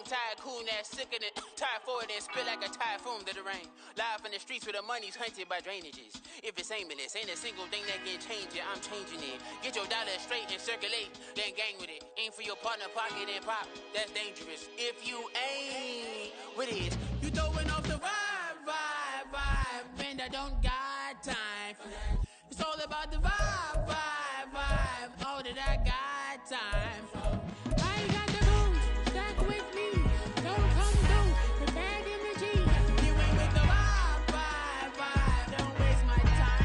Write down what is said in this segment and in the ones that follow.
tycoon that's sickening. Tire forward and spit like a typhoon to the rain. Live in the streets where the money's hunted by drainages. If it's aimless, ain't a single thing that can change it. I'm changing it. Get your dollar straight and circulate, then gang with it. Aim for your partner, pocket and pop. That's dangerous. If you ain't with it, you throwing off the vibe. And I don't got time for that. It's all about the vibe. All that I got time for. I got the rules, stuck with me. Don't come through with bad energy. You ain't with the vibe. Don't waste my time.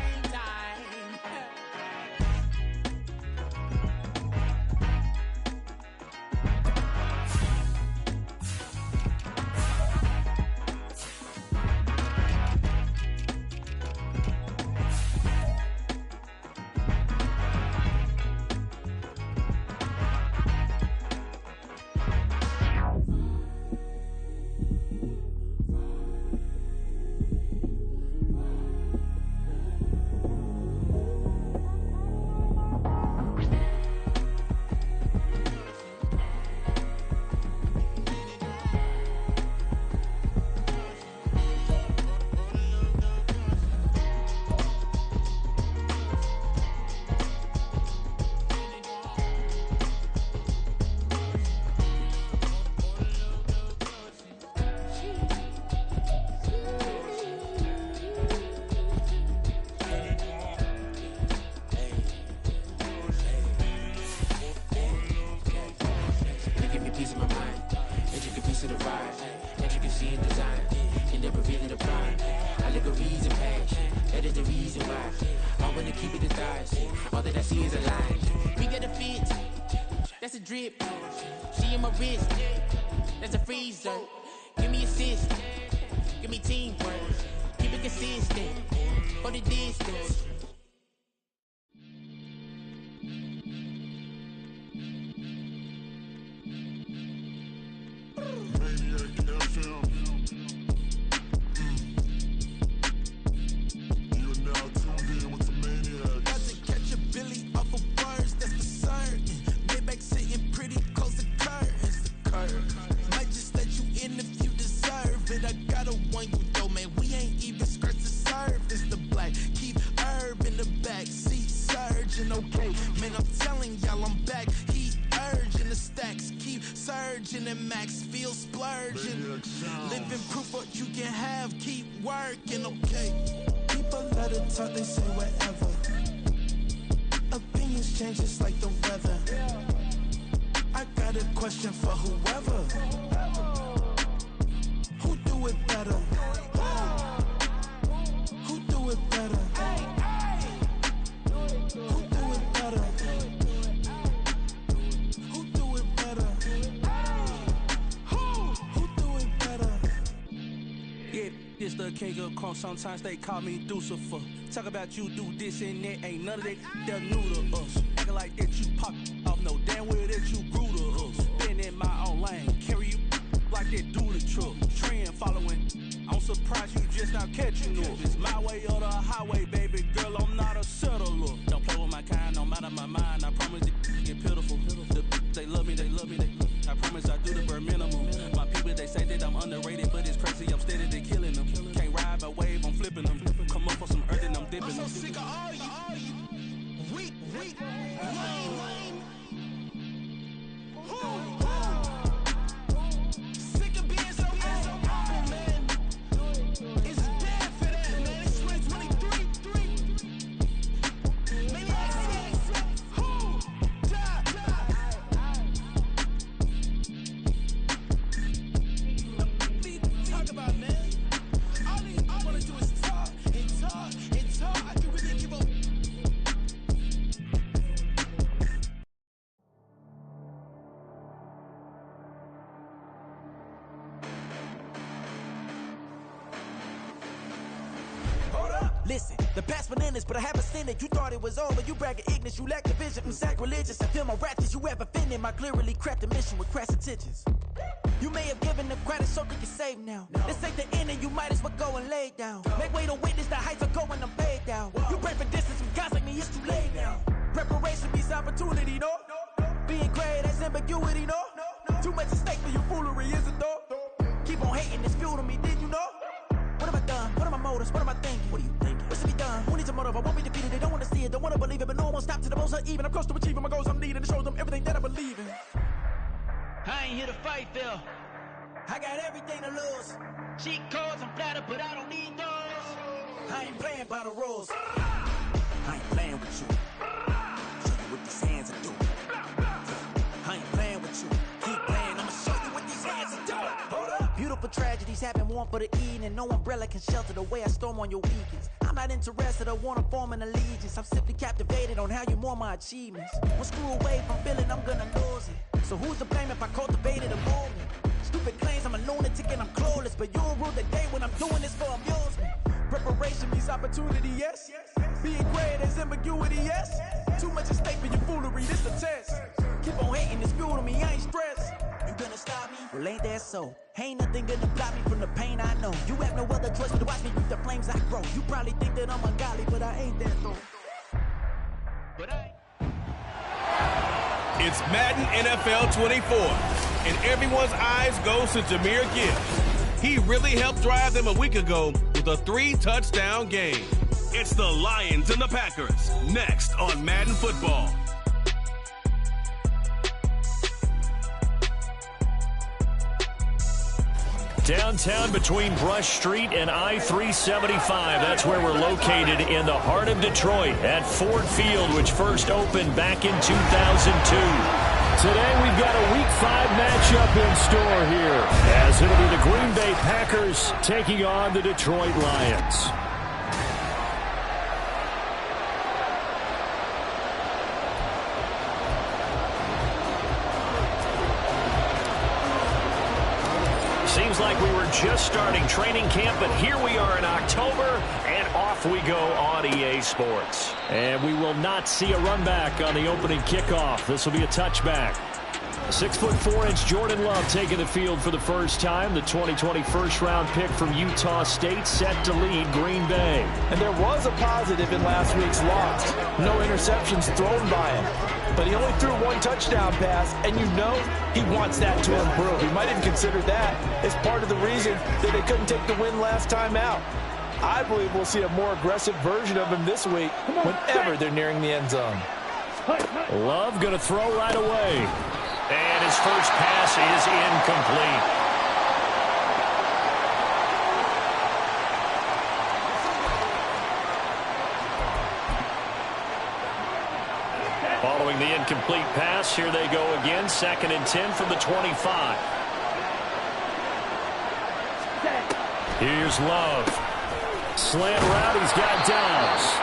That's a drip. She in my wrist. That's a freezer. Give me assist. Give me teamwork. Keep it consistent. For the distance. Sometimes they call me Lucifer. Talk about you do this and that. Ain't none of that, they're new to us. Acting like that you pop off, no damn well that you grew to us. Been in my own lane, carry you like that do the truck. Trend following, I'm surprised you just now catching up. It's my way or the highway, baby girl, I'm not a settler. Don't play with my kind, no matter my mind. I promise it get pitiful. They love me, I promise I do the bare minimum. My people, they say that I'm underrated, but it's crazy, I'm steady, they killing them. Can't ride a wave, I'm flipping them. Come up for some earth and I'm dipping them. I'm so sick of all you. Weak, lame. Sick of being so humble, man. It's dead for that, man. It's 2023. Maniacs, who die? Talk about, man. All I wanna do is talk. I can really give up. Listen, the past bananas, but I haven't seen it. You thought it was over, you bragging ignorance, you lack the vision. I'm sacrilegious, I feel my ratchets, you ever offended my clearly crafted mission with crass intentions. You may have given them credit so they can save now. This ain't the end and you might as well go and lay down. Make way to witness the heights are going, I'm paid down. You pray for distance from guys like me, it's too late now. Preparation beats opportunity, no? Being great, that's ambiguity, no? Too much at stake for your foolery, isn't wanna believe it, but no one stop to the most even. I'm close to achieving my goals I'm needing to show them everything that I believe in. I ain't here to fight, Phil. I got everything to lose. Cheat codes, I'm flattered, but I don't need those. I ain't playing by the rules. I ain't playing with you. Show you what these hands are doing. I ain't playing with you. Keep playing, I'ma show you what these hands are doing. Hold up. Beautiful tragedies happen, one for the evening. No umbrella can shelter the way I storm on your weekends. I'm not interested, I wanna form an allegiance. I'm simply captivated on how you more my achievements. One screw away from feeling I'm gonna lose it. So who's to blame if I cultivated a movement? Stupid claims I'm a lunatic and I'm clueless, but you'll rule the day when I'm doing this for amusement. Preparation means opportunity, yes. Being great is ambiguity, yes. Too much at stake for your foolery, this the test. Keep on hating, it's fuel to me, I ain't stressed. You gonna stop me? Well, ain't that so? Ain't nothing gonna block me from the pain I know. You have no other choice but to watch me reap the flames I grow. You probably think that I'm ungodly, but I ain't that though. It's Madden NFL 24, and everyone's eyes goes to Jahmyr Gibbs. He really helped drive them a week ago with a 3-touchdown game. It's the Lions and the Packers, next on Madden Football. Downtown between Brush Street and I-375. That's where we're located in the heart of Detroit at Ford Field, which first opened back in 2002. Today we've got a Week 5 matchup in store here, as it'll be the Green Bay Packers taking on the Detroit Lions. Seems like we were just starting training camp, but here we are in October, and off we go on EA Sports. And we will not see a run back on the opening kickoff. This will be a touchback. 6'4" Jordan Love taking the field for the first time. The 2020 first-round pick from Utah State set to lead Green Bay. And there was a positive in last week's loss. No interceptions thrown by him. But he only threw one touchdown pass, and you know he wants that to improve. He might even consider that as part of the reason that they couldn't take the win last time out. I believe we'll see a more aggressive version of him this week whenever they're nearing the end zone. Love going to throw right away. And his first pass is incomplete. Following the incomplete pass, here they go again. 2nd and 10 from the 25. Here's Love. Slant route, he's got Dobbs.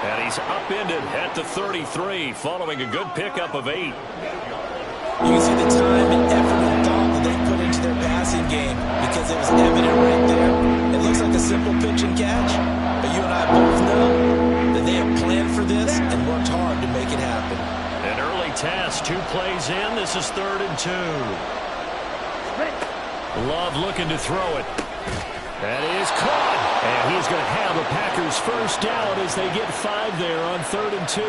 And he's upended at the 33, following a good pickup of 8. You can see the time and effort and thought that they put into their passing game because it was evident right there. It looks like a simple pitch and catch, but you and I both know that they have planned for this and worked hard to make it happen. An early task, 2 plays in. This is 3rd and 2. Love looking to throw it. That is caught. And he's going to have a Packers first down as they get 5 there on 3rd and 2.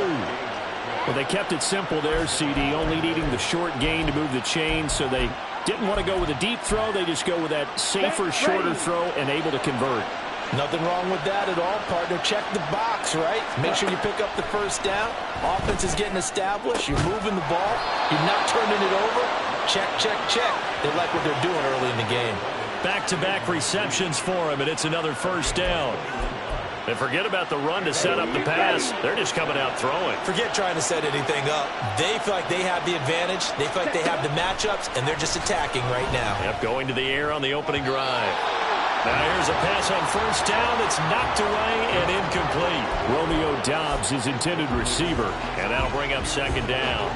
Well, they kept it simple there, CD, only needing the short gain to move the chain, so they didn't want to go with a deep throw. They just go with that safer, shorter throw and able to convert. Nothing wrong with that at all, partner. Check the box, right? Make sure you pick up the first down. Offense is getting established. You're moving the ball. You're not turning it over. Check, check, check. They like what they're doing early in the game. Back-to-back receptions for him, and it's another first down. And forget about the run to set up the pass. They're just coming out throwing. Forget trying to set anything up. They feel like they have the advantage. They feel like they have the matchups, and they're just attacking right now. Yep, going to the air on the opening drive. Now here's a pass on first down. It's knocked away and incomplete. Romeo Dobbs is intended receiver, and that'll bring up 2nd down.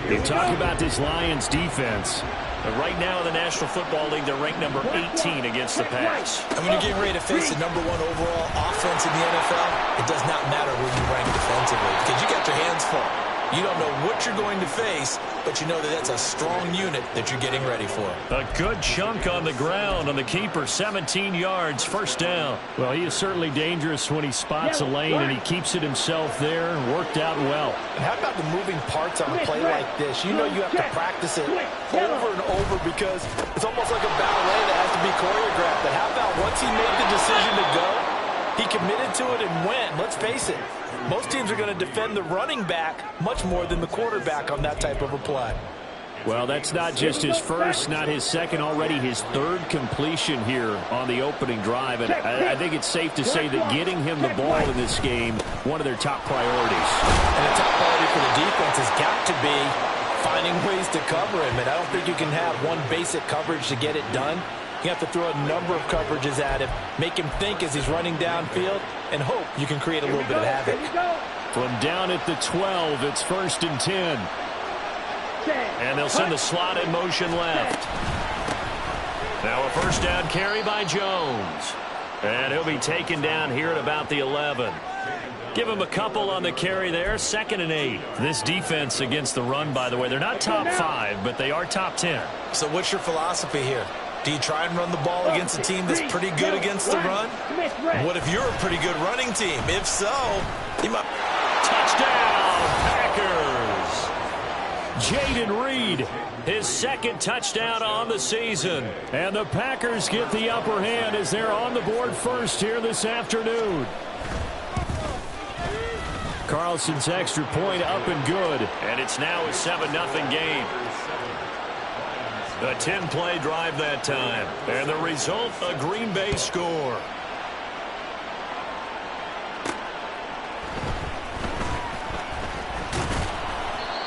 You talk about this Lions defense. But right now in the National Football League, they're ranked number 18 against the pass. And when you're getting ready to face the number 1 overall offense in the NFL, it does not matter where you rank defensively because you got your hands full. You don't know what you're going to face, but you know that that's a strong unit that you're getting ready for. A good chunk on the ground on the keeper, 17 yards, first down. Well, he is certainly dangerous when he spots a lane, and he keeps it himself there and worked out well. And how about the moving parts on a play like this? You know you have to practice it over and over because it's almost like a ballet that has to be choreographed. But how about once he made the decision to go, He committed to it and went. Let's face it, most teams are going to defend the running back much more than the quarterback on that type of a play. Well, that's not just his first, not his second, already his third completion here on the opening drive. And I think it's safe to say that getting him the ball in this game, one of their top priorities. And the top priority for the defense has got to be finding ways to cover him. And I don't think you can have one basic coverage to get it done. You have to throw a number of coverages at him, make him think as he's running downfield, and hope you can create a little bit of havoc. From down at the 12, it's 1st and 10. And they'll send the slot in motion left. Now a first down carry by Jones. And he'll be taken down here at about the 11. Give him a couple on the carry there. 2nd and 8. This defense against the run, by the way, they're not top 5, but they are top 10. So what's your philosophy here? Do you try and run the ball against a team that's pretty good against the run? What if you're a pretty good running team? If so, you might... Touchdown, Packers! Jayden Reed, his 2nd touchdown on the season. And the Packers get the upper hand as they're on the board first here this afternoon. Carlson's extra point up and good. And it's now a 7-0 game. A 10-play drive that time. And the result, a Green Bay score.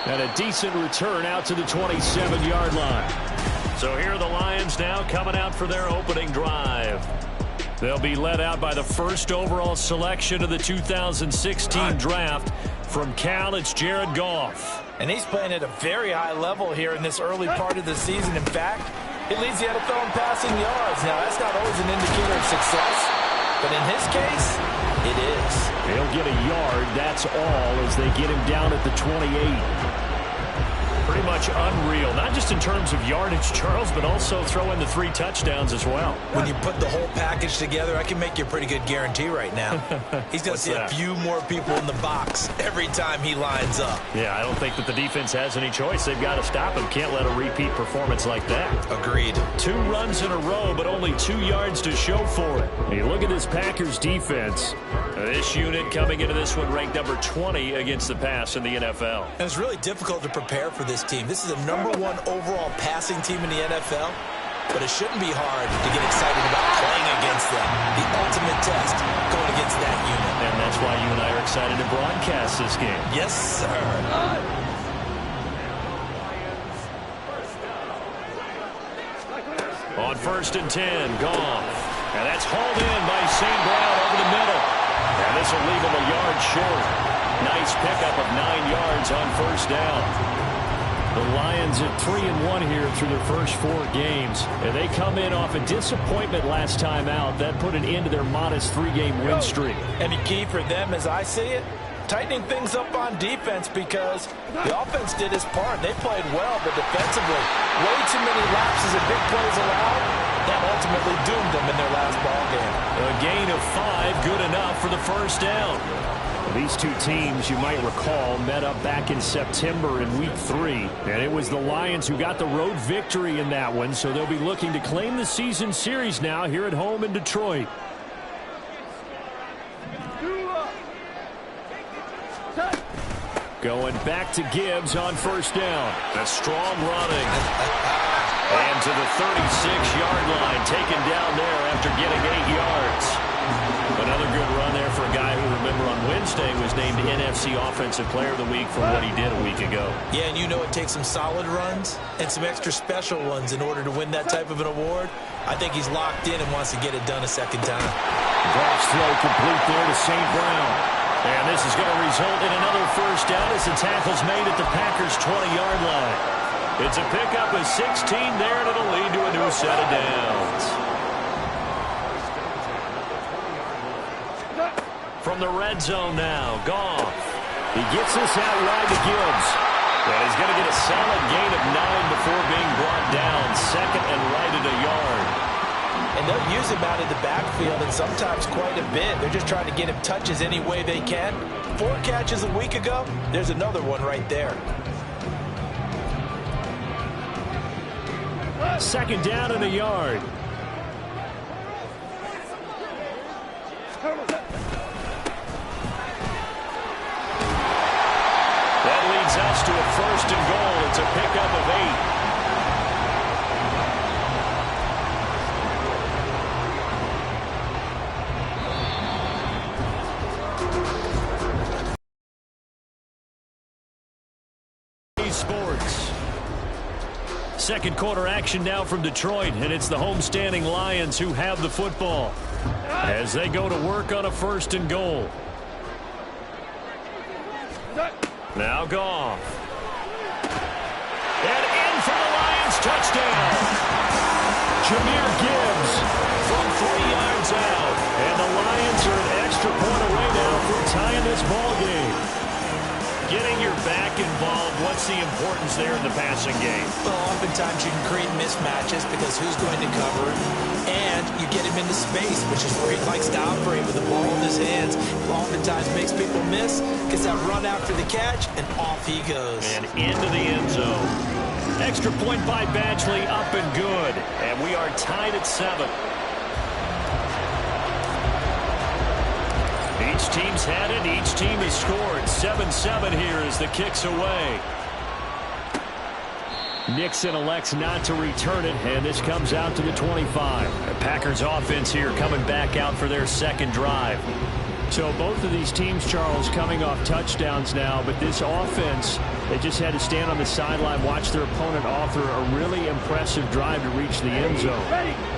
And a decent return out to the 27-yard line. So here are the Lions now coming out for their opening drive. They'll be led out by the first overall selection of the 2016 draft. From Cal, it's Jared Goff. And he's playing at a very high level here in this early part of the season. In fact, he leads the NFL in passing yards. Now, that's not always an indicator of success, but in his case, it is. He'll get a yard, that's all, as they get him down at the 28. Pretty much unreal, not just in terms of yardage, Charles, but also throw in the 3 touchdowns as well. When you put the whole package together, I can make you a pretty good guarantee right now. He's going to see a few more people in the box every time he lines up. Yeah, I don't think that the defense has any choice. They've got to stop him. Can't let a repeat performance like that. Agreed. 2 runs in a row, but only 2 yards to show for it. Hey, look at this Packers defense. This unit coming into this one ranked number 20 against the pass in the NFL. And it's really difficult to prepare for this team. This is a #1 overall passing team in the NFL, but it shouldn't be hard to get excited about playing against them. The ultimate test going against that unit. And that's why you and I are excited to broadcast this game. Yes, sir. On 1st and 10, Goff. And that's hauled in by St. Brown over the middle. And this will leave him a yard short. Nice pickup of 9 yards on 1st down. The Lions at 3-1 here through their first 4 games. And they come in off a disappointment last time out. That put an end to their modest 3-game win streak. And the key for them, as I see it, tightening things up on defense, because the offense did its part. They played well, but defensively, way too many lapses and big plays allowed. That ultimately doomed them in their last ball game. A gain of 5, good enough for the first down. These 2 teams, you might recall, met up back in September in Week 3. And it was the Lions who got the road victory in that one, so they'll be looking to claim the season series now here at home in Detroit. Going back to Gibbs on 1st down. A strong running. And to the 36-yard line, taken down there after getting 8 yards. Another good run there for a guy who, remember, on Wednesday was named NFC Offensive Player of the Week for what he did a week ago. Yeah, and you know it takes some solid runs and some extra special ones in order to win that type of an award. I think he's locked in and wants to get it done a second time. Goff's throw complete there to St. Brown. And this is going to result in another first down as the tackle's made at the Packers' 20-yard line. It's a pickup of 16 there, and it'll lead to a new set of downs. From the red zone now, Goff. He gets this out wide to Gibbs. And he's going to get a solid gain of 9 before being brought down. 2nd and right at a yard. And they'll use him out in the backfield, and sometimes quite a bit. They're just trying to get him touches any way they can. 4 catches a week ago. There's another one right there. 2nd down and a yard. It's a pickup of 8. Sports. Second quarter action now from Detroit, and it's the homestanding Lions who have the football as they go to work on a 1st and goal. Now Goff. And in for the Lions, touchdown. Jahmyr Gibbs from 3 yards out. And the Lions are an extra point away now from tying this ball game. Getting your back involved, what's the importance there in the passing game? Well, oftentimes you can create mismatches because who's going to cover it, and you get him into space, which is where he likes to operate with the ball in his hands. Oftentimes makes people miss, gets that run after the catch, and off he goes. And into the end zone. Extra point by Badgley, up and good. And we are tied at 7. Each team's had it. Each team has scored. 7-7 here as the kick's away. Nixon elects not to return it, and this comes out to the 25. The Packers offense here coming back out for their second drive. So both of these teams, Charles, coming off touchdowns now, but this offense, they just had to stand on the sideline, watch their opponent author a really impressive drive to reach the end zone.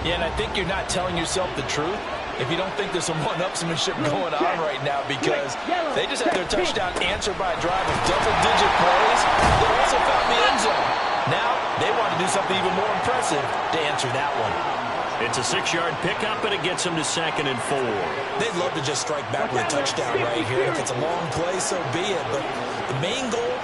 Yeah, and I think you're not telling yourself the truth if you don't think there's some one-upsmanship going on right now, because they just had their touchdown answered by a drive of double-digit plays. They also found the end zone. Now they want to do something even more impressive to answer that one. It's a 6-yard pickup, and it gets them to 2nd and 4. They'd love to just strike back with a touchdown right here. If it's a long play, so be it. But the main goal,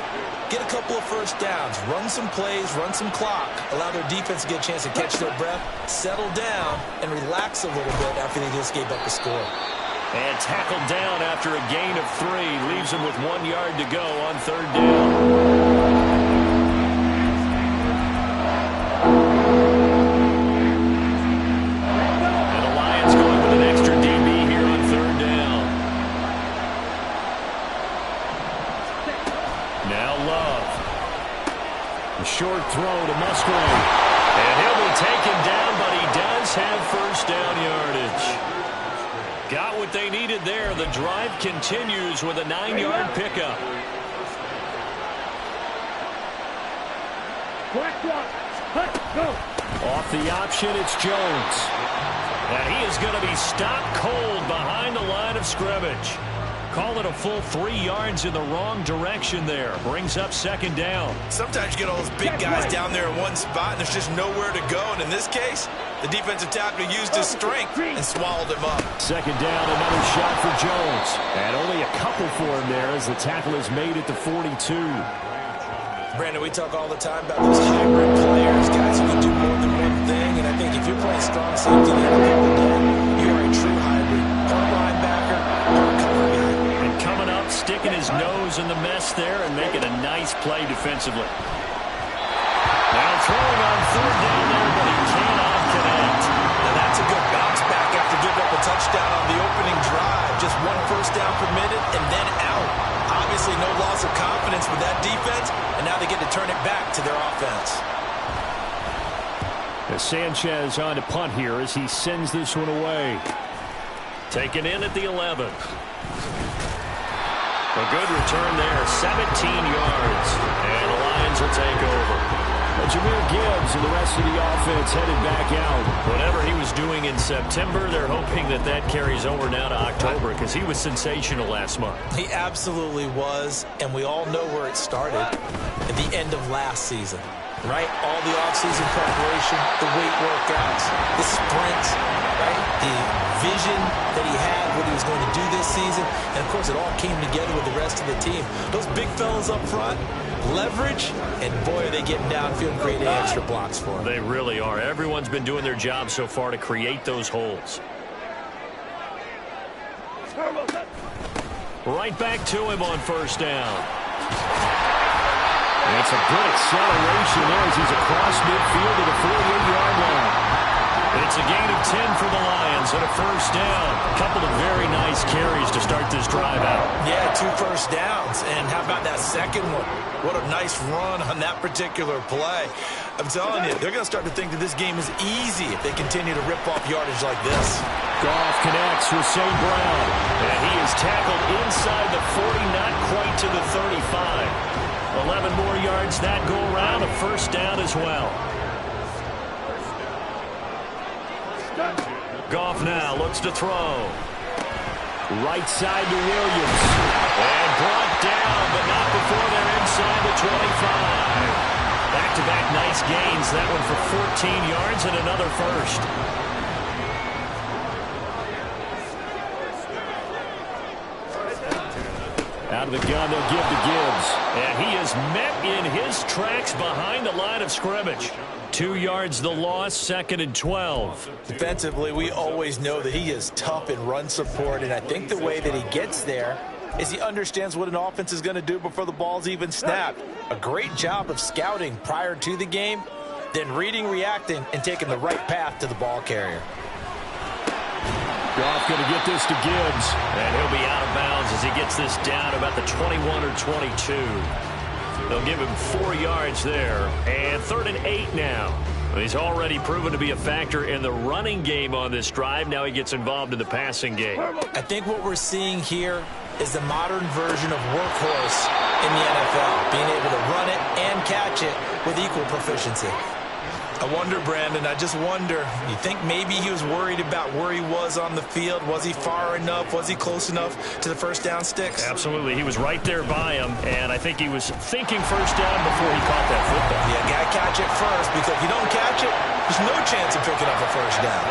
get a couple of first downs, run some plays, run some clock, allow their defense to get a chance to catch their breath, settle down, and relax a little bit after they just gave up the score. And tackled down after a gain of 3. Leaves them with 1 yard to go on 3rd down. Short throw to Musgrave. And he'll be taken down, but he does have first down yardage. Got what they needed there. The drive continues with a 9-yard pickup. Off the option, it's Jones. And he is going to be stopped cold behind the line of scrimmage. Call it a full 3 yards in the wrong direction there. Brings up 2nd down. Sometimes you get all those big guys down there in one spot, and there's just nowhere to go. And in this case, the defensive tackle used his strength and swallowed him up. 2nd down, another shot for Jones. And only a couple for him there as the tackle is made at the 42. Brandon, we talk all the time about those hybrid players, guys who can do more than one thing. And I think if you're playing strong safety the other day, you are a true hybrid. Or linebacker, or a cover guy. And coming up, sticking his nose in the mess there and making a nice play defensively. Now throwing on 3rd down there, but he cannot connect. Now that's a good bounce back after giving up a touchdown on the opening drive. Just 1 first down permitted and then out. Obviously no loss of confidence with that defense, and now they get to turn it back to their offense. As Sanchez on to punt here as he sends this one away. Taken in at the 11th. A good return there, 17 yards. And the Lions will take over. Jahmyr Gibbs and the rest of the offense headed back out. Whatever he was doing in September, they're hoping that that carries over now to October because he was sensational last month. He absolutely was, and we all know where it started at the end of last season. Right? All the offseason preparation, the weight workouts, the sprints, right? The vision that he had, what he was going to do this season. And, of course, it all came together with the rest of the team. Those big fellas up front, leverage, and, boy, are they getting downfield, creating extra blocks for them. They really are. Everyone's been doing their job so far to create those holes. Right back to him on 1st down. And it's a good acceleration there as he's across midfield to the 48-yard line. It's a gain of 10 for the Lions and a first down. A couple of very nice carries to start this drive out. Yeah, 2 first downs. And how about that second one? What a nice run on that particular play. I'm telling you, they're going to start to think that this game is easy if they continue to rip off yardage like this. Goff connects with St. Brown. And he is tackled inside the 40, not quite to the 35. 11 more yards that go around, a first down as well. Goff now looks to throw. Right side to Williams. And brought down, but not before they're inside the 25. Back-to-back nice gains. That one for 14 yards and another first. Out of the gun, they'll give to Gibbs. And he is met in his tracks behind the line of scrimmage. 2 yards the loss, 2nd and 12. Defensively, we always know that he is tough in run support, and I think the way that he gets there is he understands what an offense is going to do before the ball's even snapped. A great job of scouting prior to the game, then reading, reacting, and taking the right path to the ball carrier. Goff going to get this to Gibbs, and he'll be out of bounds as he gets this down about the 21 or 22. They'll give him 4 yards there, and 3rd and 8 now. He's already proven to be a factor in the running game on this drive. Now he gets involved in the passing game. I think what we're seeing here is the modern version of workhorse in the NFL, being able to run it and catch it with equal proficiency. I wonder, Brandon, I just wonder, you think maybe he was worried about where he was on the field? Was he far enough? Was he close enough to the first down sticks? Absolutely. He was right there by him, and I think he was thinking first down before he caught that football. Yeah, got to catch it first, because if you don't catch it, there's no chance of picking up a first down.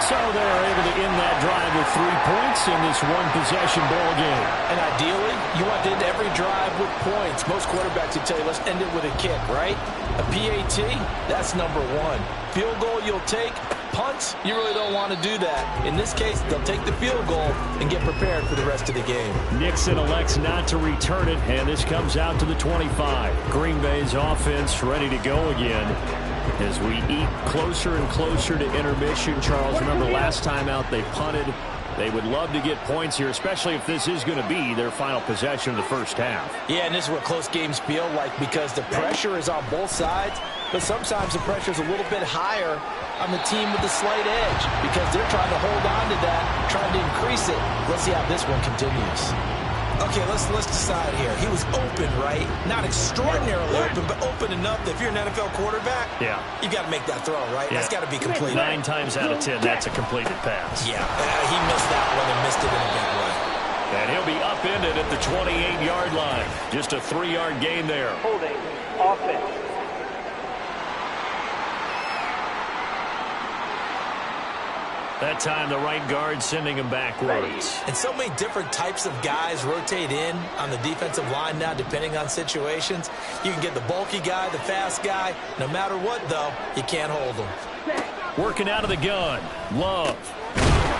So they're able to end that drive with 3 points in this one-possession ball game. And ideally, you want to end every drive with points. Most quarterbacks would tell you, let's end it with a kick, right? A PAT, that's number 1. Field goal you'll take. Punts, you really don't want to do that. In this case, they'll take the field goal and get prepared for the rest of the game. Nixon elects not to return it, and this comes out to the 25. Green Bay's offense ready to go again. As we eat closer and closer to intermission, Charles, remember last time out they punted. They would love to get points here, especially if this is going to be their final possession of the first half. Yeah, and this is what close games feel like, because the pressure is on both sides, but sometimes the pressure is a little bit higher on the team with the slight edge, because they're trying to hold on to that, trying to increase it. Let's see how this one continues. Okay, let's decide here. He was open, right? Not extraordinarily open, but open enough that if you're an NFL quarterback, you got to make that throw, right? That's got to be completed. 9 times out of 10, that's a completed pass. Yeah, he missed that one and missed it in a big way. And he'll be upended at the 28-yard line. Just a 3-yard gain there. Holding offense. That time, the right guard sending him backwards. And so many different types of guys rotate in on the defensive line now, depending on situations. You can get the bulky guy, the fast guy. No matter what, though, you can't hold him. Working out of the gun. Love.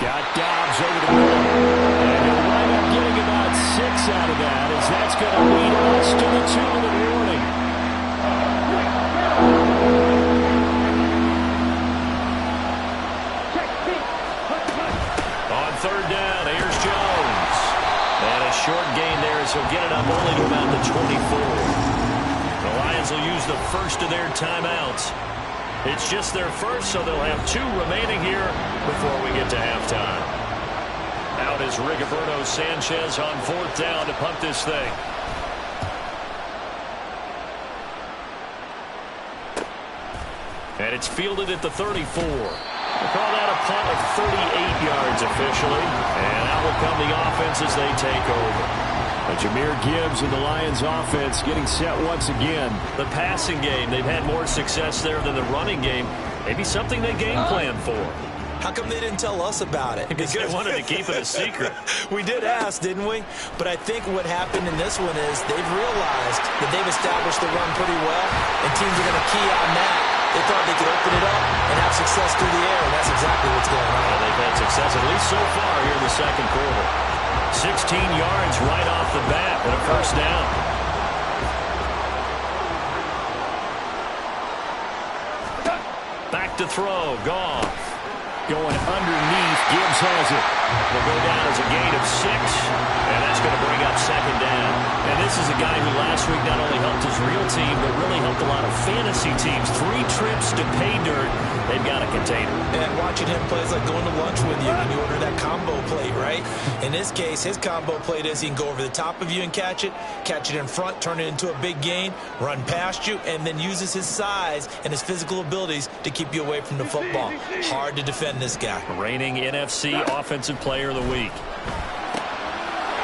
Got Dobbs over the middle. And he'll wind up getting about 6 out of that, as that's going to lead us to the 2-minute warning. Third down, here's Jones. And a short gain there as he'll get it up only to about the 24. The Lions will use the first of their timeouts. It's just their first, so they'll have 2 remaining here before we get to halftime. Out is Rigoberto Sanchez on 4th down to punt this thing. And it's fielded at the 34. We'll call that a punt of 38 yards officially. And out will come the offense as they take over. But Jahmyr Gibbs and the Lions offense getting set once again. The passing game, they've had more success there than the running game. Maybe something they game plan for. How come they didn't tell us about it? Because they wanted to keep it a secret. We did ask, didn't we? But I think what happened in this one is they've realized that they've established the run pretty well, and teams are going to key on that. They thought they could open it up and have success through the air, and that's exactly what's going on. Well, they've had success, at least so far, here in the second quarter. 16 yards right off the bat and a first down. Back to throw, Goff. going underneath. Gibbs has it. Will go down as a gain of 6, and that's going to bring up second down. And this is a guy who last week not only helped his real team, but really helped a lot of fantasy teams. 3 trips to pay dirt. They've got a container. And watching him play is like going to lunch with you when you order that combo plate, right? In this case, his combo plate is he can go over the top of you and catch it in front, turn it into a big gain, run past you, and then uses his size and his physical abilities to keep you away from the football. Hard to defend this guy. Reigning NFC Offensive Player of the Week.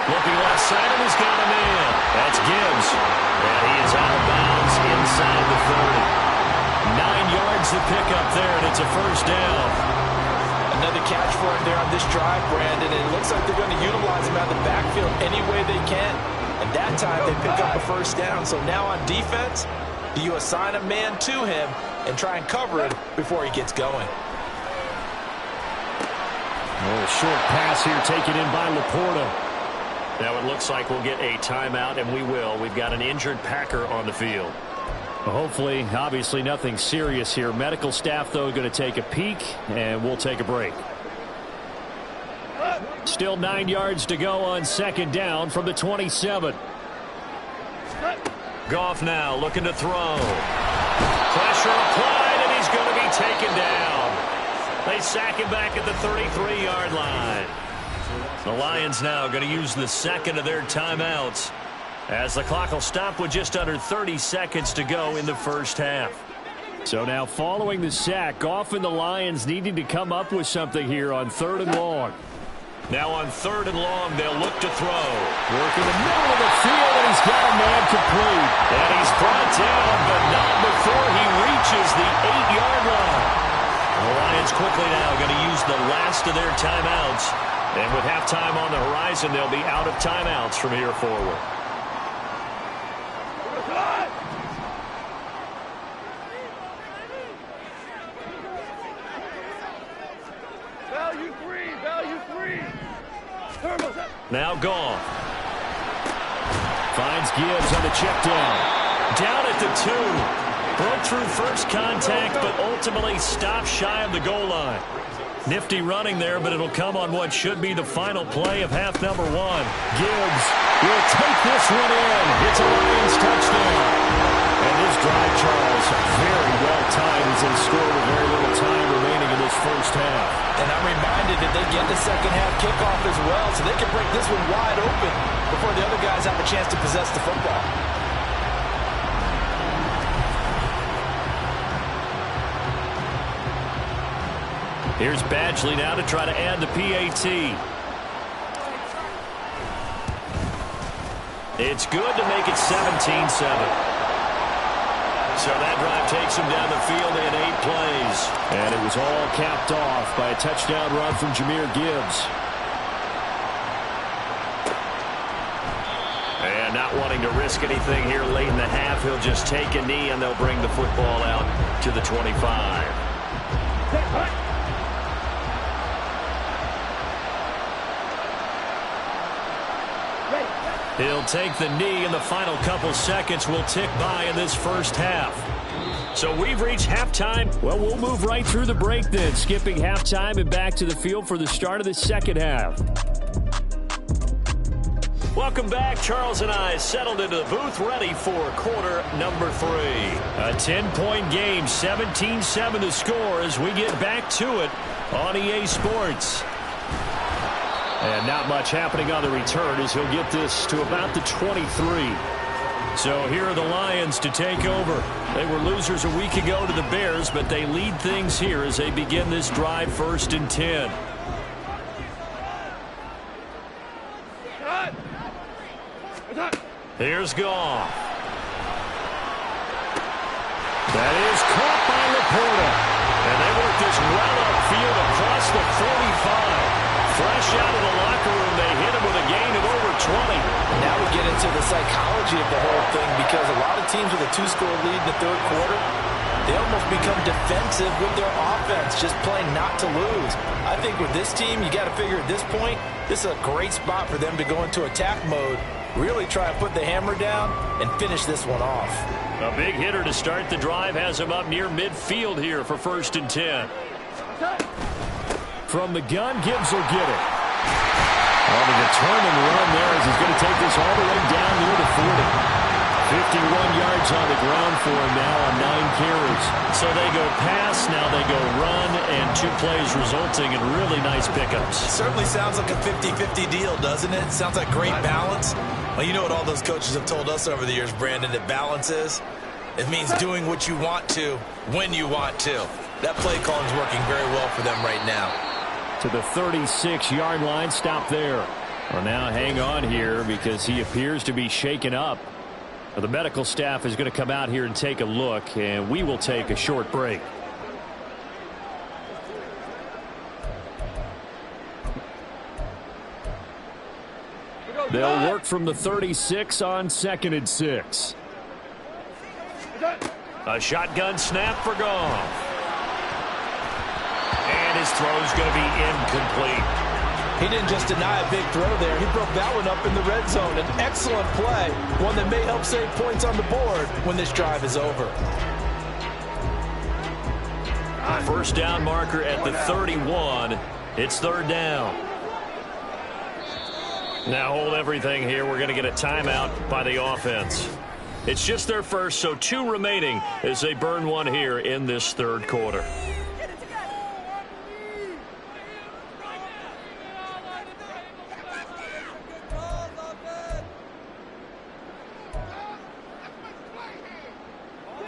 Looking left side, and he's got him in. That's Gibbs. And he is out of bounds inside the 30. 9 yards to pick up there, and it's a first down. Another catch for him there on this drive, Brandon. And it looks like they're going to utilize him out of the backfield any way they can. And that time they pick up a first down. So now on defense, do you assign a man to him and try and cover it before he gets going? A little short pass here taken in by Laporta. Now it looks like we'll get a timeout, and we will. We've got an injured Packer on the field. Well, hopefully, obviously nothing serious here. Medical staff, though, going to take a peek, and we'll take a break. Still 9 yards to go on second down from the 27. Goff now looking to throw. Pressure applied, and he's going to be taken down. They sack him back at the 33-yard line. The Lions now going to use the second of their timeouts, as the clock will stop with just under 30 seconds to go in the first half. So now following the sack, Goff and the Lions needing to come up with something here on 3rd and long. Now on 3rd and long, they'll look to throw. Working the middle of the field, and he's got a man complete. And he's brought down, but not before he reaches the 8-yard line. The Lions quickly now going to use the last of their timeouts. And with halftime on the horizon, they'll be out of timeouts from here forward. Value free. Now Goff. Finds Gibbs on the check down. Down at the 2. Broke through first contact, but ultimately stopped shy of the goal line. Nifty running there, but it'll come on what should be the final play of half number 1. Gibbs will take this one in. It's a Lions touchdown. And this drive, Charles, very well timed as they score with very little time remaining in this first half. And I'm reminded that they get the second half kickoff as well, so they can break this one wide open before the other guys have a chance to possess the football. Here's Badgley now to try to add the PAT. It's good to make it 17-7. So that drive takes him down the field in 8 plays. And it was all capped off by a touchdown run from Jahmyr Gibbs. And not wanting to risk anything here late in the half, he'll just take a knee and they'll bring the football out to the 25. He'll take the knee, and the final couple seconds will tick by in this first half. So we've reached halftime. Well, we'll move right through the break then, skipping halftime and back to the field for the start of the second half. Welcome back. Charles and I settled into the booth, ready for quarter number 3. A 10-point game, 17-7 the score as we get back to it on EA Sports. And not much happening on the return as he'll get this to about the 23. So here are the Lions to take over. They were losers a week ago to the Bears, but they lead things here as they begin this drive 1st and 10. Here's Goff. That is caught by Laporta. And they work this well upfield across the 45. Fresh out of the locker room, they hit him with a gain of over 20. Now we get into the psychology of the whole thing, because a lot of teams with a 2-score lead in the 3rd quarter, they almost become defensive with their offense, just playing not to lose. I think with this team, you got to figure at this point, this is a great spot for them to go into attack mode, really try and put the hammer down and finish this one off. A big hitter to start the drive has him up near midfield here for 1st and 10. From the gun, Gibbs will get it. On a determined run there as he's going to take this all the way down near the 40. 51 yards on the ground for him now on 9 carries. So they go pass, now they go run, and 2 plays resulting in really nice pickups. It certainly sounds like a 50-50 deal, doesn't it? Sounds like great balance. Well, you know what all those coaches have told us over the years, Brandon, that balance is? It means doing what you want to when you want to. That play calling is working very well for them right now. To the 36-yard line, stop there. Well, now hang on here because he appears to be shaken up. The medical staff is going to come out here and take a look, and we will take a short break. They'll work from the 36 on 2nd and 6. A shotgun snap for Goff. And his throw's going to be incomplete. He didn't just deny a big throw there. He broke that one up in the red zone. An excellent play. One that may help save points on the board when this drive is over. First down marker at the 31. It's 3rd down. Now hold everything here. We're going to get a timeout by the offense. It's just their first, so 2 remaining as they burn one here in this 3rd quarter.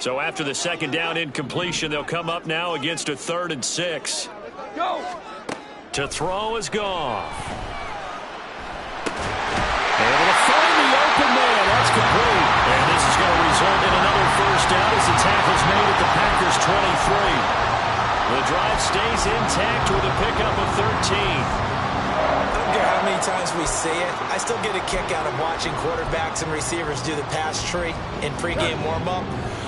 So after the 2nd down incompletion, they'll come up now against a 3rd and 6. Go! To throw is Goff. Able to find the open man. That's complete. And this is going to result in another first down as the tackle's made at the Packers' 23. The drive stays intact with a pickup of 13. I don't care how many times we see it. I still get a kick out of watching quarterbacks and receivers do the pass tree in pregame warm-up.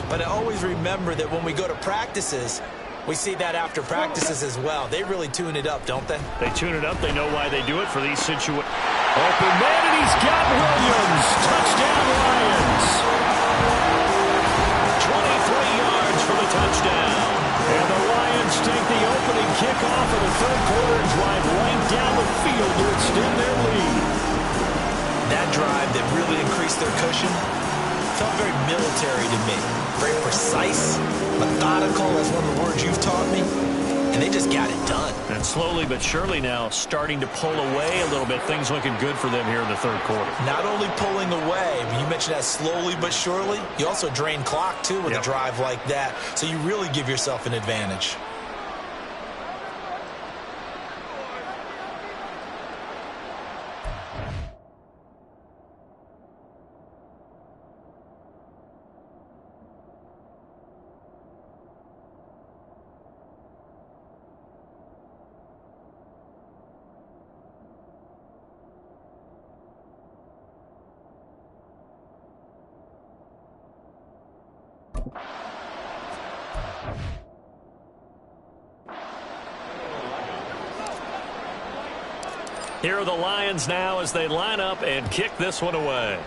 But I always remember that when we go to practices, we see that after practices as well. They really tune it up, don't they? They tune it up. They know why they do it for these situations. Open man, and he's got Williams. Touchdown, Lions. 23 yards for the touchdown. And the Lions take the opening kickoff of the 3rd quarter and drive right down the field to extend their lead. That drive that really increased their cushion felt very military to me. Very precise, methodical, that's one of the words you've taught me. And they just got it done. And slowly but surely now starting to pull away a little bit. Things looking good for them here in the 3rd quarter. Not only pulling away, but you mentioned that slowly but surely. You also drain clock, too, with a drive like that. So you really give yourself an advantage. Here are the Lions now as they line up and kick this one away.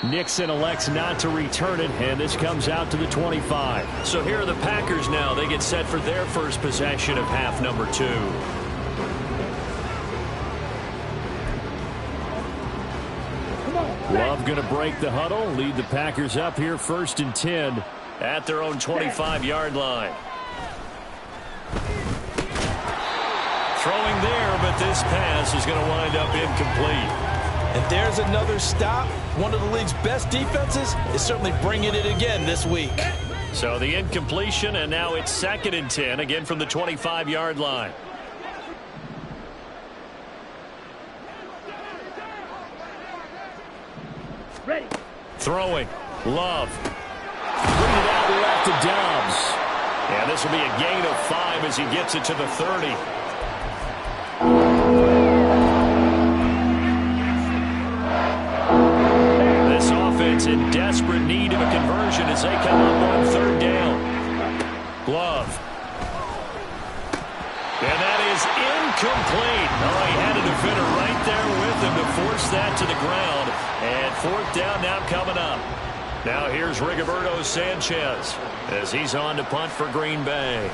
Nixon elects not to return it, and this comes out to the 25. So here are the Packers now. They get set for their first possession of half number 2. Love going to break the huddle, lead the Packers up here 1st and 10 at their own 25-yard line. Throwing there, but this pass is going to wind up incomplete. And there's another stop. One of the league's best defenses is certainly bringing it again this week. So the incompletion, and now it's 2nd and 10, again from the 25-yard line. Ready. Throwing. Love. Bring it out left to Dobbs. And this will be a gain of 5 as he gets it to the 30. This offense in desperate need of a conversion as they come up on 3rd down. Love. And that is incomplete. Oh, he had a defender right there with him to force that to the ground. And 4th down now coming up. Now here's Rigoberto Sanchez as he's on to punt for Green Bay.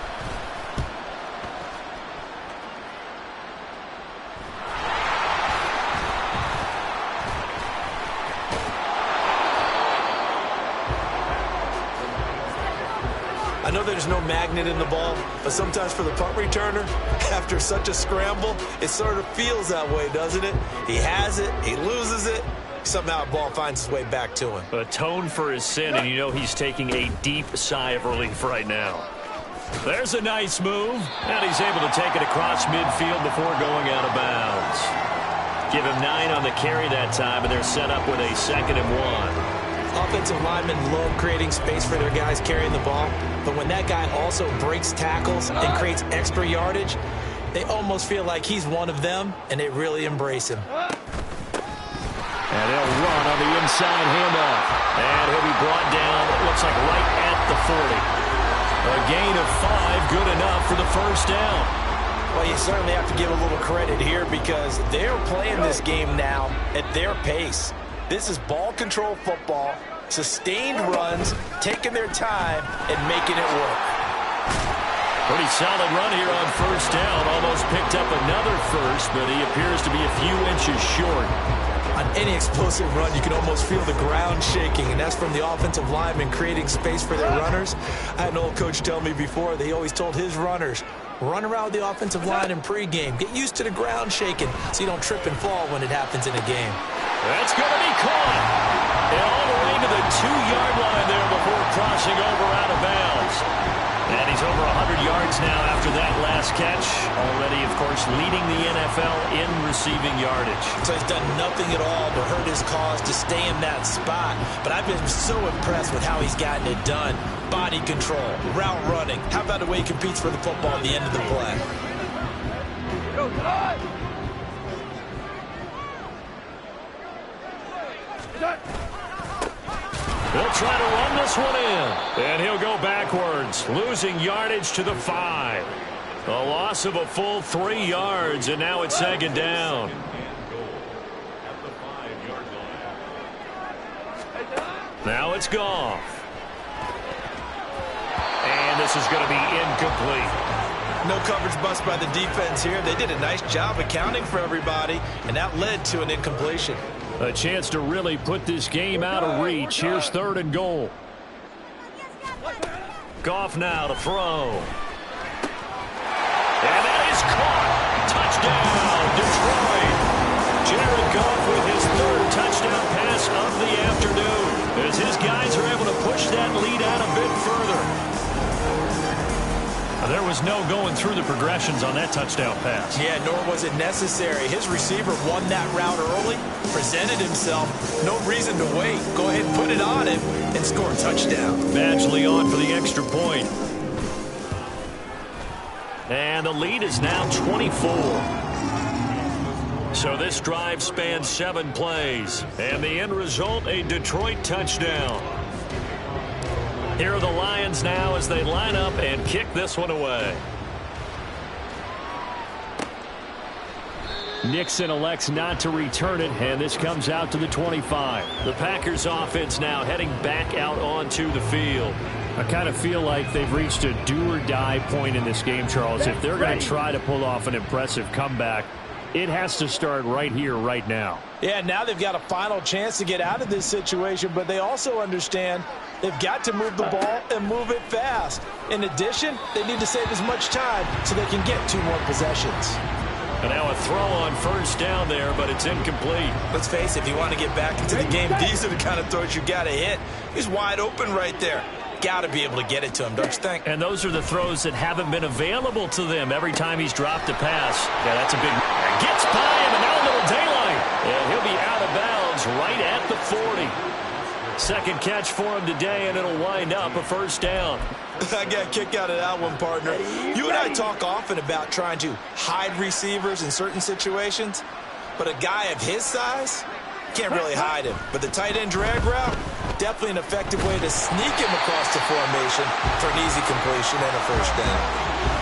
I know there's no magnet in the ball, but sometimes for the punt returner, after such a scramble, it sort of feels that way, doesn't it? He has it, he loses it, somehow the ball finds its way back to him. Atone for his sin, and you know he's taking a deep sigh of relief right now. There's a nice move, and he's able to take it across midfield before going out of bounds. Give him 9 on the carry that time, and they're set up with a 2nd and 1. Offensive linemen love creating space for their guys carrying the ball, but when that guy also breaks tackles and creates extra yardage, they almost feel like he's one of them, and they really embrace him. And they'll run on the inside handoff. And he'll be brought down, it looks like right at the 40. A gain of 5, good enough for the first down. Well, you certainly have to give a little credit here because they're playing this game now at their pace. This is ball control football, sustained runs, taking their time, and making it work. Pretty solid run here on first down. Almost picked up another first, but he appears to be a few inches short. On any explosive run, you can almost feel the ground shaking, and that's from the offensive linemen creating space for their runners. I had an old coach tell me before, they always told his runners, run around with the offensive line in pregame. Get used to the ground shaking so you don't trip and fall when it happens in a game. That's going to be caught. And all the way to the 2-yard line there before crossing over out of bounds. And he's over 100 yards now after that last catch. Already, of course, leading the NFL in receiving yardage. So he's done nothing at all to hurt his cause to stay in that spot. But I've been so impressed with how he's gotten it done. Body control, route running. How about the way he competes for the football at the end of the play? He'll try to run this one in. And he'll go backwards, losing yardage to the 5. A loss of a full 3 yards, and now it's 2nd down. Now it's Goff. And this is going to be incomplete. No coverage bust by the defense here. They did a nice job accounting for everybody, and that led to an incompletion. A chance to really put this game out of reach. Here's 3rd and goal. Goff now to throw. And that is caught. Touchdown, Detroit. Jared Goff with his 3rd touchdown pass of the afternoon. As his guys are able to push that lead out a bit further. There was no going through the progressions on that touchdown pass. Yeah, nor was it necessary. His receiver won that route early, presented himself. No reason to wait. Go ahead and put it on him and score a touchdown. Badgley on for the extra point. And the lead is now 24. So this drive spans 7 plays. And the end result, a Detroit touchdown. Here are the Lions now as they line up and kick this one away. Nixon elects not to return it, and this comes out to the 25. The Packers offense now heading back out onto the field. I kind of feel like they've reached a do-or-die point in this game, Charles. If they're going to try to pull off an impressive comeback, it has to start right here, right now. Yeah, now they've got a final chance to get out of this situation, but they also understand they've got to move the ball and move it fast. In addition, they need to save as much time so they can get 2 more possessions. And now a throw on first down there, but it's incomplete. Let's face it, if you want to get back into the game, these are the kind of throws you got to hit. He's wide open right there. Got to be able to get it to him, don't you think? And those are the throws that haven't been available to them every time he's dropped a pass. Yeah, that's a big... Gets by him, and now a little daylight. And he'll be out of bounds right at the 40. 2nd catch for him today, and it'll wind up a first down. I got a kick out of that one, partner. You and I talk often about trying to hide receivers in certain situations, but a guy of his size can't really hide him. But the tight end drag route, definitely an effective way to sneak him across the formation for an easy completion and a first down.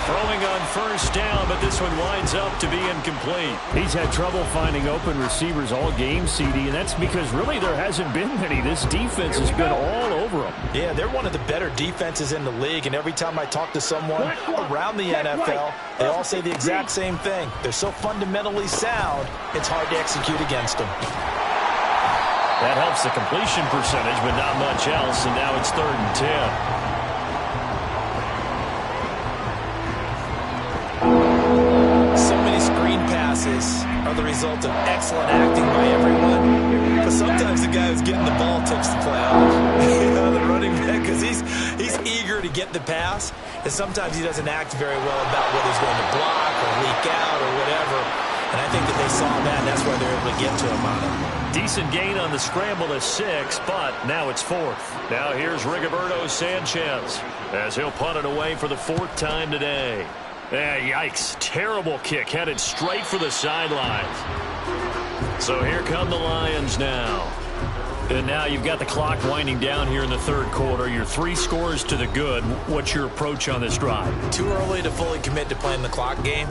Throwing on first down, but this one winds up to be incomplete. He's had trouble finding open receivers all game, CD, and that's because really there hasn't been many. This defense has been all over them. Yeah, they're one of the better defenses in the league, and every time I talk to someone around the NFL, they all say the exact same thing. They're so fundamentally sound, it's hard to execute against them. That helps the completion percentage, but not much else, and now it's 3rd and 10. Are the result of excellent acting by everyone. But sometimes the guy who's getting the ball takes the play off. The running back, because he's eager to get the pass, and sometimes he doesn't act very well about whether he's going to block or leak out or whatever. And I think that they saw that, and that's why they're able to get to him on it. Decent gain on the scramble to 6, but now it's 4th. Now here's Rigoberto Sanchez as he'll punt it away for the 4th time today. Yikes. Terrible kick headed straight for the sidelines. So here come the Lions now. And now you've got the clock winding down here in the 3rd quarter. You're 3 scores to the good. What's your approach on this drive? Too early to fully commit to playing the clock game.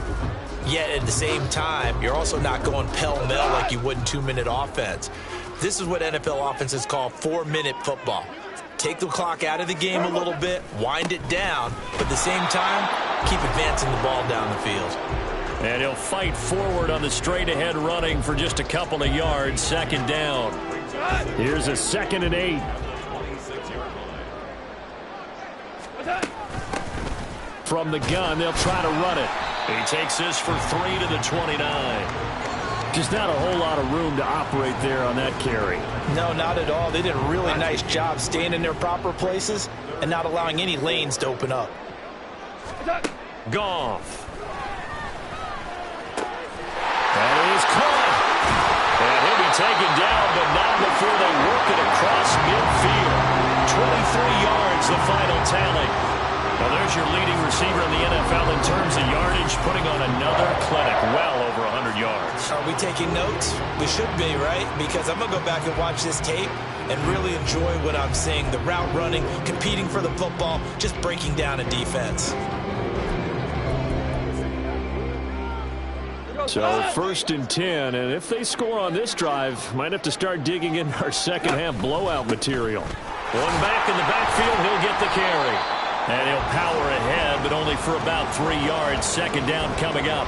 Yet at the same time, you're also not going pell-mell like you would in 2-minute offense. This is what NFL offenses call 4-minute football. Take the clock out of the game a little bit, wind it down, but at the same time, keep advancing the ball down the field. And he'll fight forward on the straight-ahead running for just a couple of yards, 2nd down. Here's a 2nd and 8. From the gun, they'll try to run it. He takes this for 3 to the 29. Just not a whole lot of room to operate there on that carry. No, not at all. They did a really nice job staying in their proper places and not allowing any lanes to open up. Goff. That is caught. And he'll be taken down, but not before they work it across midfield. 23 yards, the final tally. Well, there's your leading receiver in the NFL in terms of yardage, putting on another clinic, well over 100 yards. Are we taking notes? We should be, right? Because I'm going to go back and watch this tape and really enjoy what I'm seeing. The route running, competing for the football, just breaking down a defense. So 1st and 10, and if they score on this drive, might have to start digging in our second-half blowout material. One back in the backfield, he'll get the carry. And he'll power ahead, but only for about 3 yards. 2nd down coming up.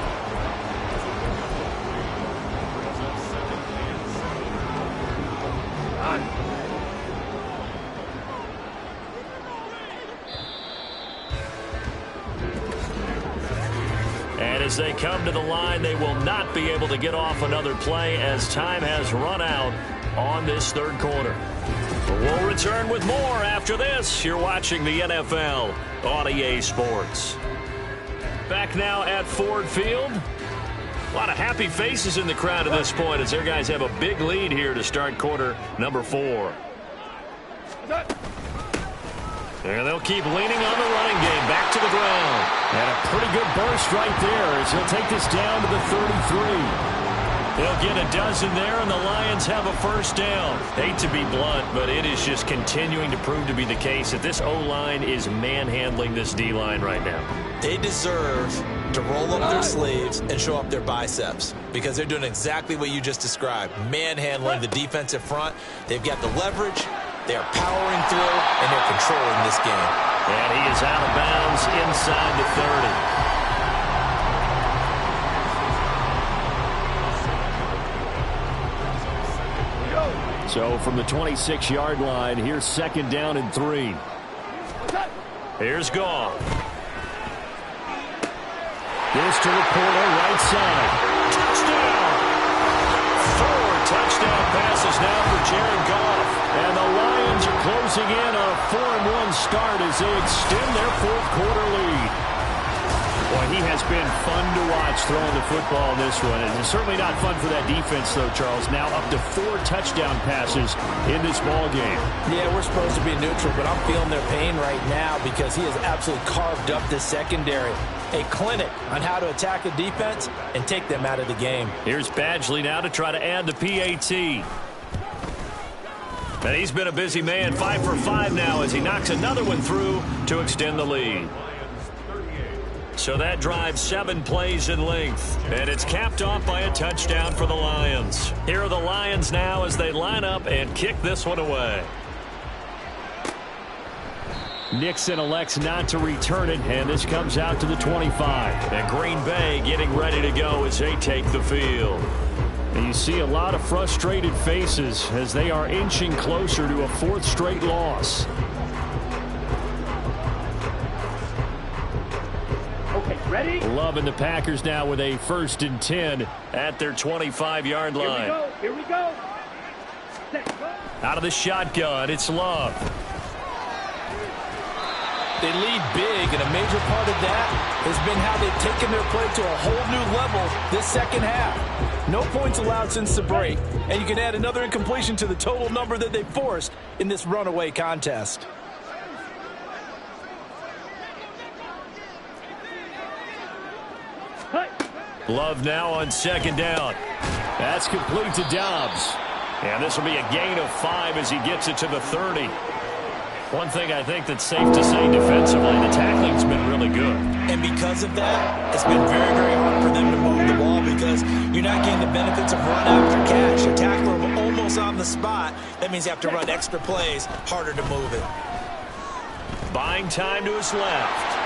And as they come to the line, they will not be able to get off another play as time has run out on this 3rd quarter. We'll return with more after this. You're watching the NFL on EA Sports. Back now at Ford Field. A lot of happy faces in the crowd at this point as their guys have a big lead here to start quarter number 4. And they'll keep leaning on the running game. Back to the ground. And a pretty good burst right there as he'll take this down to the 33. They'll get a dozen there, and the Lions have a 1st down. Hate to be blunt, but it is just continuing to prove to be the case that this O-line is manhandling this D-line right now. They deserve to roll up their sleeves and show up their biceps because they're doing exactly what you just described, manhandling the defensive front. They've got the leverage, they're powering through, and they're controlling this game. And he is out of bounds inside the 30. So from the 26-yard line, here's 2nd down and 3. Here's Goff. This to the corner, right side. Touchdown! 4 touchdown passes now for Jared Goff. And the Lions are closing in on a 4-1 start as they extend their 4th quarter lead. Boy, he has been fun to watch throwing the football in this one. And it's certainly not fun for that defense, though, Charles. Now up to 4 touchdown passes in this ball game. Yeah, we're supposed to be neutral, but I'm feeling their pain right now because he has absolutely carved up this secondary. A clinic on how to attack a defense and take them out of the game. Here's Badgley now to try to add the PAT. And he's been a busy man, 5 for 5 now as he knocks another one through to extend the lead. So that drive 7 plays in length, and it's capped off by a touchdown for the Lions. Here are the Lions now as they line up and kick this one away. Nixon elects not to return it, and this comes out to the 25. And Green Bay getting ready to go as they take the field. And you see a lot of frustrated faces as they are inching closer to a 4th straight loss. Okay, ready? Love and the Packers now with a 1st and 10 at their 25-yard line. Here we go. Let's go. Out of the shotgun, it's Love. They lead big, and a major part of that has been how they've taken their play to a whole new level this second half. No points allowed since the break, and you can add another incompletion to the total number that they forced in this runaway contest. Love now on 2nd down. That's complete to Dobbs. And this will be a gain of 5 as he gets it to the 30. One thing I think that's safe to say defensively, the tackling's been really good. And because of that, it's been very, very hard for them to move the ball because you're not getting the benefits of run after catch. You tackle them almost on the spot. That means you have to run extra plays, harder to move it. Buying time to his left.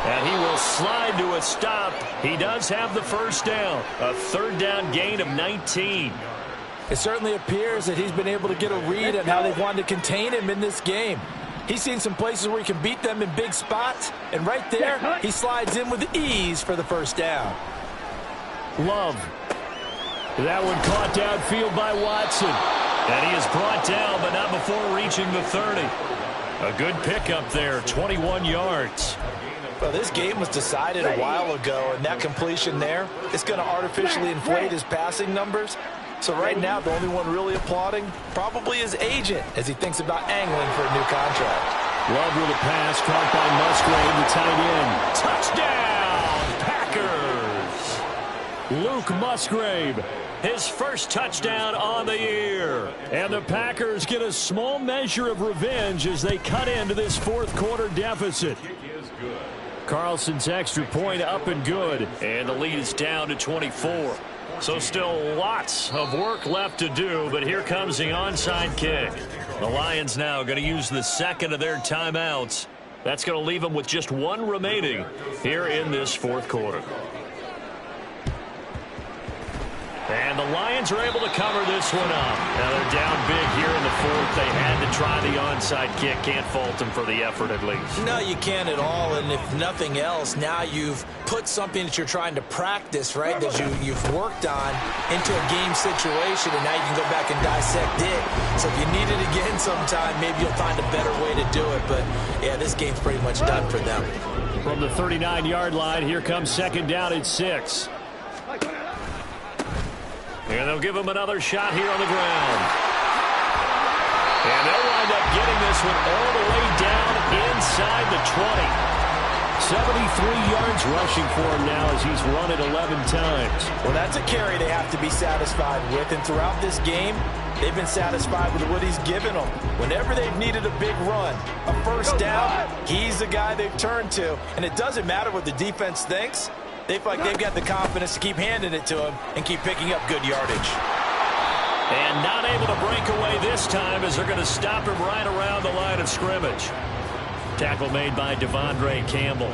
And he will slide to a stop. He does have the 1st down. A 3rd down gain of 19. It certainly appears that he's been able to get a read on how they've wanted to contain him in this game. He's seen some places where he can beat them in big spots, and right there, he slides in with ease for the 1st down. Love. That one caught downfield by Watson. And he is brought down, but not before reaching the 30. A good pickup there, 21 yards. Well, this game was decided a while ago, and that completion there, it's going to artificially inflate his passing numbers. So right now, the only one really applauding probably his agent as he thinks about angling for a new contract. Love with a pass caught by Musgrave, the tight end. Touchdown, Packers! Luke Musgrave, his 1st touchdown on the year. And the Packers get a small measure of revenge as they cut into this 4th quarter deficit. Carlson's extra point up and good. And the lead is down to 24. So still lots of work left to do, but here comes the onside kick. The Lions now going to use the 2nd of their timeouts. That's going to leave them with just 1 remaining here in this 4th quarter. And the Lions are able to cover this one up. Now they're down big here in the 4th. They had to try the onside kick. Can't fault them for the effort at least. No, you can't at all. And if nothing else, now you've put something that you're trying to practice, right, that you've worked on into a game situation, and now you can go back and dissect it. So if you need it again sometime, maybe you'll find a better way to do it. But, yeah, this game's pretty much done for them. From the 39-yard line, here comes 2nd down at 6. And they'll give him another shot here on the ground. And they'll wind up getting this one all the way down inside the 20. 73 yards rushing for him now as he's run it 11 times. Well, that's a carry they have to be satisfied with. And throughout this game, they've been satisfied with what he's given them. Whenever they've needed a big run, a 1st down, he's the guy they've turned to. And it doesn't matter what the defense thinks. They feel like they've got the confidence to keep handing it to him and keep picking up good yardage. And not able to break away this time as they're going to stop him right around the line of scrimmage. Tackle made by Devondre Campbell.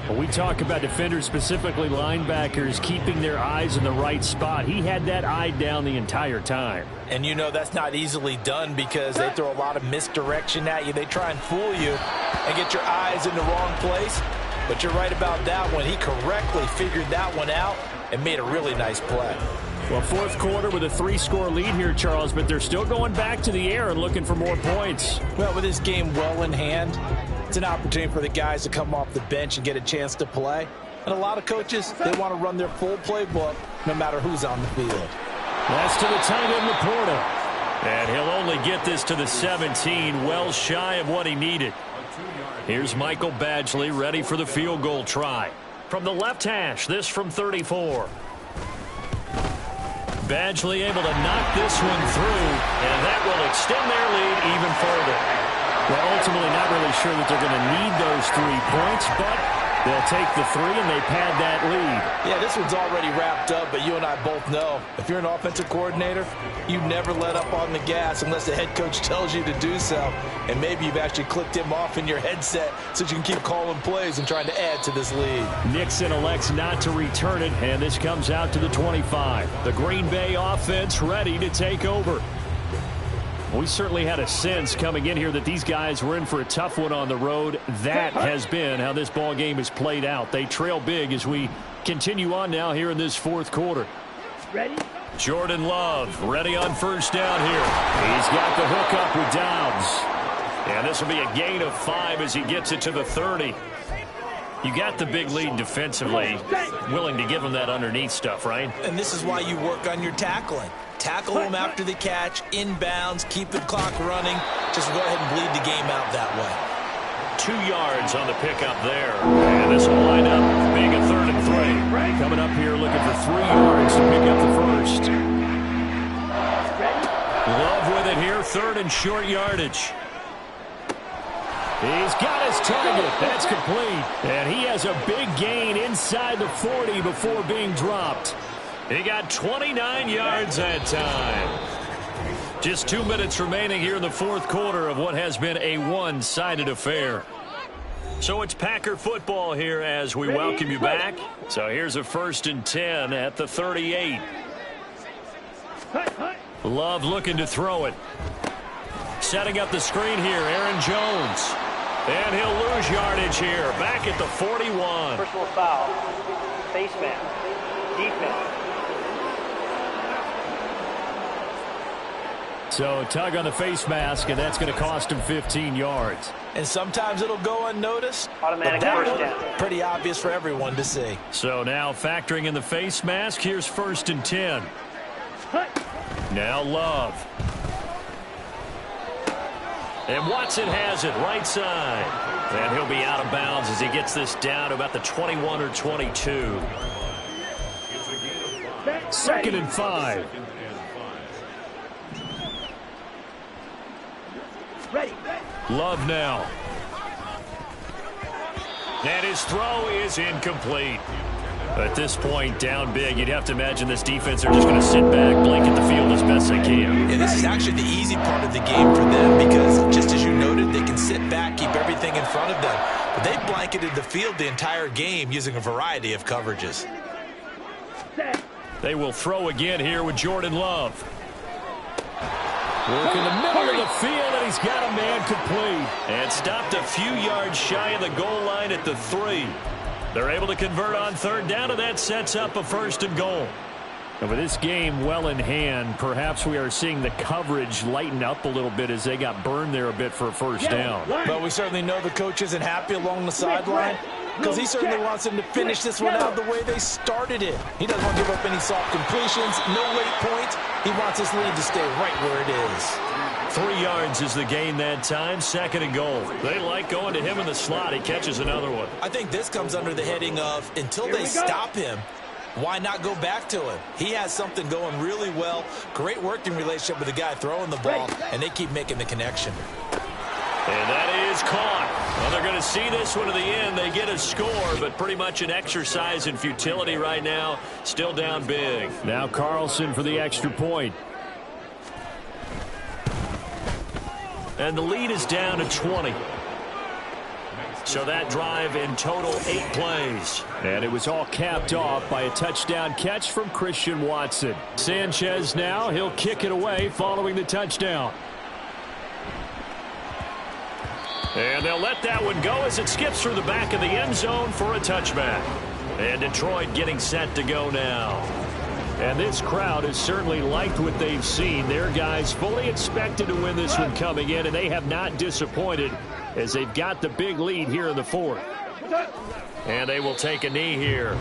When we talk about defenders, specifically linebackers, keeping their eyes in the right spot, he had that eye down the entire time. And you know that's not easily done because they throw a lot of misdirection at you. They try and fool you and get your eyes in the wrong place. But you're right about that one. He correctly figured that one out and made a really nice play. Well, 4th quarter with a 3-score lead here, Charles, but they're still going back to the air and looking for more points. Well, with this game well in hand, it's an opportunity for the guys to come off the bench and get a chance to play. And a lot of coaches, they want to run their full playbook no matter who's on the field. That's to the tight end, Laporta. And he'll only get this to the 17, well shy of what he needed. Here's Michael Badgley ready for the field goal try. From the left hash, this from 34. Badgley able to knock this one through, and that will extend their lead even further. Well, ultimately not really sure that they're going to need those 3 points, but they'll take the 3 and they pad that lead. Yeah, this one's already wrapped up, but you and I both know if you're an offensive coordinator, you never let up on the gas unless the head coach tells you to do so. And maybe you've actually clicked him off in your headset so you can keep calling plays and trying to add to this lead. Nixon elects not to return it, and this comes out to the 25. The Green Bay offense ready to take over. We certainly had a sense coming in here that these guys were in for a tough one on the road. That has been how this ball game has played out. They trail big as we continue on now here in this fourth quarter. Ready? Jordan Love ready on first down here. He's got the hook up with Doubs. And this will be a gain of 5 as he gets it to the 30. You got the big lead defensively, willing to give him that underneath stuff, right? And this is why you work on your tackling. Tackle them after the catch, inbounds, keep the clock running. Just go ahead and bleed the game out that way. 2 yards on the pickup there. And this will wind up being a 3rd and 3. Coming up here looking for 3 yards to pick up the first. Love with it here, 3rd and short yardage. He's got his target. That's complete. And he has a big gain inside the 40 before being dropped. He got 29 yards that time. Just 2 minutes remaining here in the fourth quarter of what has been a one-sided affair. So it's Packer football here as we welcome you back. So here's a 1st and 10 at the 38. Love looking to throw it. Setting up the screen here, Aaron Jones. And he'll lose yardage here, back at the 41. Personal foul. Face mask. Defense. So a tug on the face mask, and that's going to cost him 15 yards. And sometimes it'll go unnoticed. Automatic first down. Pretty obvious for everyone to see. So now factoring in the face mask, here's 1st and 10. Now Love. And Watson has it right side. And he'll be out of bounds as he gets this down to about the 21 or 22. 2nd and 5. Ready. Love now. And his throw is incomplete. At this point, down big, you'd have to imagine this defense are just going to sit back, blanket the field as best they can. Yeah, this is actually the easy part of the game for them because, just as you noted, they can sit back, keep everything in front of them. But they blanketed the field the entire game using a variety of coverages. They will throw again here with Jordan Love. Work in the middle of the field, and he's got a man complete. And stopped a few yards shy of the goal line at the 3. They're able to convert on 3rd down, and that sets up a 1st and goal. And with this game well in hand, perhaps we are seeing the coverage lighten up a little bit as they got burned there a bit for a 1st down. But we certainly know the coach isn't happy along the sideline because he certainly wants them to finish this one out the way they started it. He doesn't want to give up any soft completions, no late points. He wants his lead to stay right where it is. 3 yards is the gain that time, 2nd and goal. They like going to him in the slot. He catches another one. I think this comes under the heading of until they stop him, why not go back to him? He has something going really well. Great working relationship with the guy throwing the ball, and they keep making the connection. And that is caught. Well, they're going to see this one to the end. They get a score, but pretty much an exercise in futility right now. Still down big. Now Carlson for the extra point. And the lead is down to 20. So that drive in total 8 plays. And it was all capped off by a touchdown catch from Christian Watson. Sanchez now, he'll kick it away following the touchdown. And they'll let that one go as it skips through the back of the end zone for a touchback. And Detroit getting set to go now. And this crowd has certainly liked what they've seen. Their guys fully expected to win this one coming in, and they have not disappointed as they've got the big lead here in the 4th. And they will take a knee here.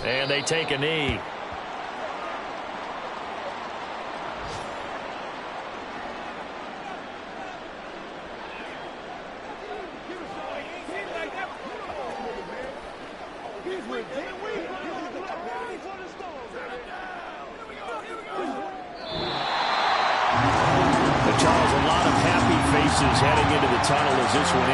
And they take a knee. Charles, a lot of happy faces heading into the tunnel as this one is.